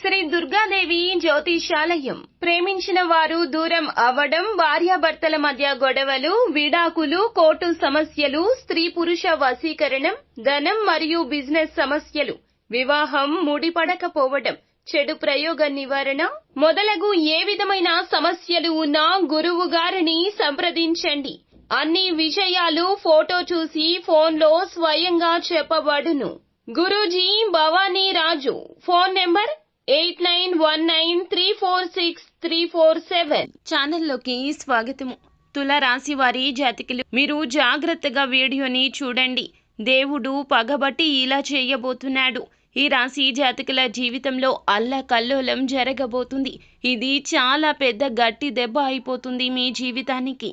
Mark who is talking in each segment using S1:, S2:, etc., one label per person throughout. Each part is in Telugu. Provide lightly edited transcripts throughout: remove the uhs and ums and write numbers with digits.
S1: శ్రీ దుర్గాదేవి జ్యోతిషాలయం. ప్రేమించిన వారు దూరం అవ్వడం, భార్యాభర్తల మధ్య గొడవలు, విడాకులు, కోర్టు సమస్యలు, స్త్రీ పురుష వశీకరణం, ధనం మరియు బిజినెస్ సమస్యలు, వివాహం ముడిపడకపోవడం, చెడు ప్రయోగ నివారణ మొదలగు ఏ విధమైన సమస్యలు ఉన్నా గురువు గారిని సంప్రదించండి. అన్ని విషయాలు ఫోటో చూసి ఫోన్లో స్వయంగా చెప్పబడును. గురూజీ భవానీ రాజు. Phone number 8919346347. ఛానల్లోకి స్వాగతము. తుల రాశి వారి జాతకులు, మీరు జాగ్రత్తగా వీడియోని చూడండి. దేవుడు పగబట్టి ఇలా చేయబోతున్నాడు. ఈ రాశి జాతకుల జీవితంలో అల్లకల్లోలం జరగబోతుంది. ఇది చాలా పెద్ద గట్టి దెబ్బ అయిపోతుంది మీ జీవితానికి.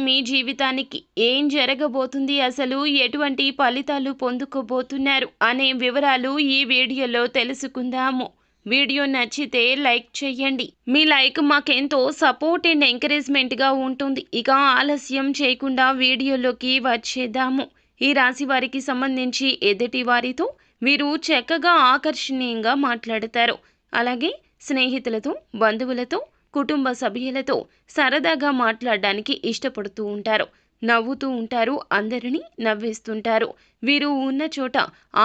S1: మీ జీవితానికి ఏం జరగబోతుంది, అసలు ఎటువంటి ఫలితాలు పొందుకోబోతున్నారు అనే వివరాలు ఈ వీడియోలో తెలుసుకుందాము. వీడియో నచ్చితే లైక్ చేయండి. మీ లైక్ మాకెంతో సపోర్ట్ అండ్ ఎంకరేజ్మెంట్ గా ఉంటుంది. ఇక ఆలస్యం చేయకుండా వీడియోలోకి వచ్చేద్దాము. ఈ రాశి వారికి సంబంధించి ఎదుటి వారితో వీరు చక్కగా ఆకర్షణీయంగా మాట్లాడతారు. అలాగే స్నేహితులతో, బంధువులతో, కుటుంబ సభ్యులతో సరదాగా మాట్లాడడానికి ఇష్టపడుతూ ఉంటారు. నవ్వుతూ ఉంటారు, అందరినీ నవ్విస్తుంటారు. వీరు ఉన్న చోట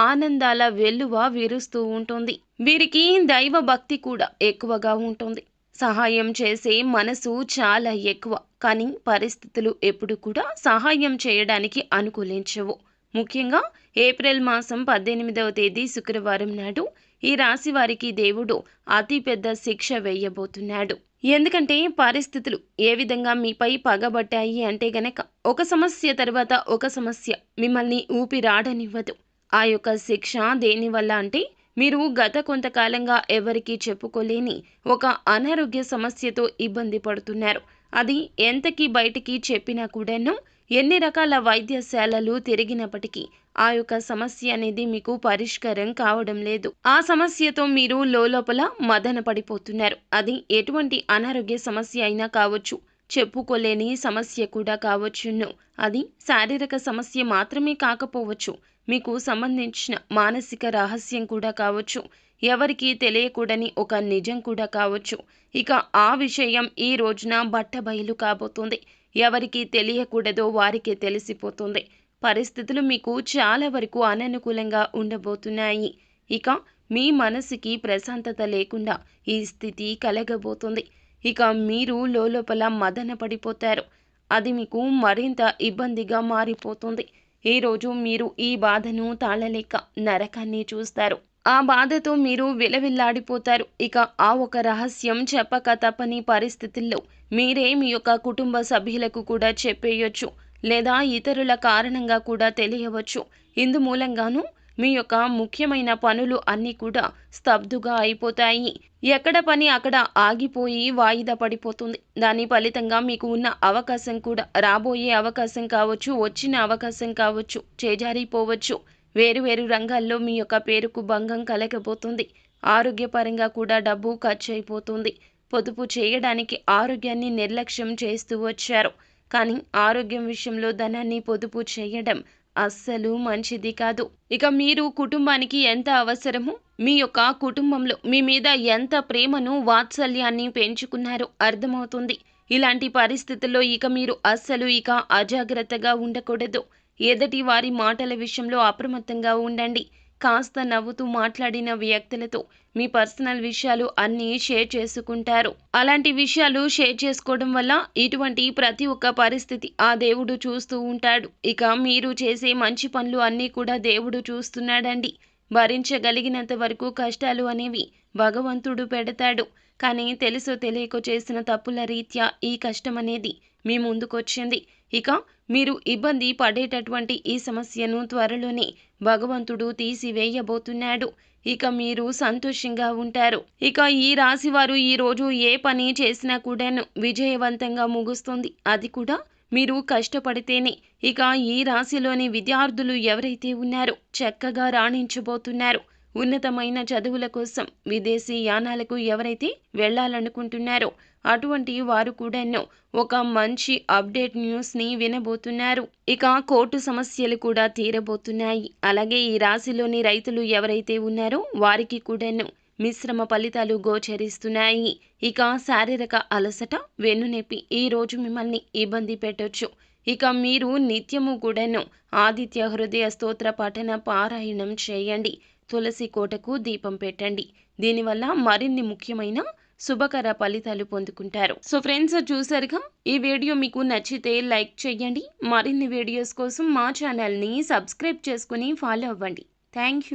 S1: ఆనందాల వెల్లువ విరుస్తూ ఉంటుంది. వీరికి దైవ భక్తి కూడా ఎక్కువగా ఉంటుంది. సహాయం చేసే మనసు చాలా ఎక్కువ. కానీ పరిస్థితులు ఎప్పుడు కూడా సహాయం చేయడానికి అనుకూలించవు. ముఖ్యంగా ఏప్రిల్ మాసం 18వ తేదీ శుక్రవారం నాడు ఈ రాశి వారికి దేవుడు అతిపెద్ద శిక్ష వేయబోతున్నాడు. ఎందుకంటే పరిస్థితులు ఏ విధంగా మీపై పగబట్టాయి అంటే గనక ఒక సమస్య తర్వాత ఒక సమస్య మిమ్మల్ని ఊపిరాడనివ్వదు. ఆ యొక్క శిక్ష దేనివల్ల అంటే మీరు గత కొంతకాలంగా ఎవరికీ చెప్పుకోలేని ఒక అనారోగ్య సమస్యతో ఇబ్బంది పడుతున్నారు. అది ఎంతకీ బయటికి చెప్పినా కూడాను, ఎన్ని రకాల వైద్యశాలలు తిరిగినప్పటికీ ఆ యొక్క సమస్య అనేది మీకు పరిష్కారం కావడం లేదు. ఆ సమస్యతో మీరు లోపల మదన పడిపోతున్నారు. అది ఎటువంటి అనారోగ్య సమస్య అయినా కావచ్చు, చెప్పుకోలేని సమస్య కూడా కావచ్చును. అది శారీరక సమస్య మాత్రమే కాకపోవచ్చు, మీకు సంబంధించిన మానసిక రహస్యం కూడా కావచ్చు, ఎవరికీ తెలియకూడని ఒక నిజం కూడా కావచ్చు. ఇక ఆ విషయం ఈ రోజున బట్టబయలు కాబోతుంది. ఎవరికి తెలియకూడదో వారికే తెలిసిపోతుంది. పరిస్థితులు మీకు చాలా వరకు అననుకూలంగా ఉండబోతున్నాయి. ఇక మీ మనసుకి ప్రశాంతత లేకుండా ఈ స్థితి కలగబోతుంది. ఇక మీరు లోపల మదన పడిపోతారు. అది మీకు మరింత ఇబ్బందిగా మారిపోతుంది. ఈరోజు మీరు ఈ బాధను తాళలేక నరకాన్ని చూస్తారు. ఆ బాధతో మీరు విలవిల్లాడిపోతారు. ఇక ఆ ఒక రహస్యం చెప్పక తప్పని పరిస్థితుల్లో మీరే మీ యొక్క కుటుంబ సభ్యులకు కూడా చెప్పేయొచ్చు, లేదా ఇతరుల కారణంగా కూడా తెలియవచ్చు. ఇందు మూలంగాను మీ యొక్క ముఖ్యమైన పనులు అన్నీ కూడా స్తబ్దుగా అయిపోతాయి. ఎక్కడ పని అక్కడ ఆగిపోయి వాయిదా పడిపోతుంది. దాని ఫలితంగా మీకు ఉన్న అవకాశం కూడా, రాబోయే అవకాశం కావచ్చు, వచ్చిన అవకాశం కావచ్చు, చేజారిపోవచ్చు. వేరువేరు రంగాల్లో మీ యొక్క పేరుకు భంగం కలగబోతుంది. ఆరోగ్యపరంగా కూడా డబ్బు ఖర్చు అయిపోతుంది. పొదుపు చేయడానికి ఆరోగ్యాన్ని నిర్లక్ష్యం చేస్తూ వచ్చారు. కానీ ఆరోగ్యం విషయంలో ధనాన్ని పొదుపు చేయడం అస్సలు మంచిది కాదు. ఇక మీరు కుటుంబానికి ఎంత అవసరమో, మీ యొక్క కుటుంబంలో మీ మీద ఎంత ప్రేమను, వాత్సల్యాన్ని పెంచుకున్నారో అర్థమవుతుంది. ఇలాంటి పరిస్థితుల్లో ఇక మీరు అస్సలు అజాగ్రత్తగా ఉండకూడదు. ఎదుటి వారి మాటల విషయంలో అప్రమత్తంగా ఉండండి. కాస్త నవ్వుతూ మాట్లాడిన వ్యక్తులతో మీ పర్సనల్ విషయాలు అన్నీ షేర్ చేసుకుంటారు. అలాంటి విషయాలు షేర్ చేసుకోవడం వల్ల ఇటువంటి ప్రతి ఒక్క పరిస్థితి ఆ దేవుడు చూస్తూ ఉంటాడు. ఇక మీరు చేసే మంచి పనులు అన్నీ కూడా దేవుడు చూస్తున్నాడండి. భరించగలిగినంత వరకు కష్టాలు అనేవి భగవంతుడు పెడతాడు. కానీ తెలుసో తెలియకో చేసిన తప్పుల రీత్యా ఈ కష్టం అనేది మీ ముందుకొచ్చింది. ఇక మీరు ఇబ్బంది పడేటటువంటి ఈ సమస్యను త్వరలోనే భగవంతుడు తీసివేయబోతున్నాడు. ఇక మీరు సంతోషంగా ఉంటారు. ఇక ఈ రాశి వారు ఈ రోజు ఏ పని చేసినా కూడాను విజయవంతంగా ముగుస్తుంది. అది కూడా మీరు కష్టపడితేనే. ఇక ఈ రాశిలోని విద్యార్థులు ఎవరైతే ఉన్నారో చక్కగా రాణించబోతున్నారు. ఉన్నతమైన చదువుల కోసం విదేశీ యానాలకు ఎవరైతే వెళ్లాలనుకుంటున్నారో అటువంటి వారు కూడాను ఒక మంచి అప్డేట్ న్యూస్ని వినబోతున్నారు. ఇక కోర్టు సమస్యలు కూడా తీరబోతున్నాయి. అలాగే ఈ రాశిలోని రైతులు ఎవరైతే ఉన్నారో వారికి కూడాను మిశ్రమ ఫలితాలు గోచరిస్తున్నాయి. ఇక శారీరక అలసట, వెన్నునొప్పి ఈ రోజు మిమ్మల్ని ఇబ్బంది పెట్టొచ్చు. ఇక మీరు నిత్యము కూడాను ఆదిత్య హృదయ స్తోత్ర పఠన పారాయణం చేయండి. తులసి కోటకు దీపం పెట్టండి. దీనివల్ల మరిన్ని ముఖ్యమైన శుభకర ఫలితాలు పొందుకుంటారు. సో ఫ్రెండ్స్, చూసారుగా, ఈ వీడియో మీకు నచ్చితే లైక్ చేయండి. మరిన్ని వీడియోస్ కోసం మా ఛానల్ని సబ్స్క్రైబ్ చేసుకుని ఫాలో అవ్వండి. Thank you.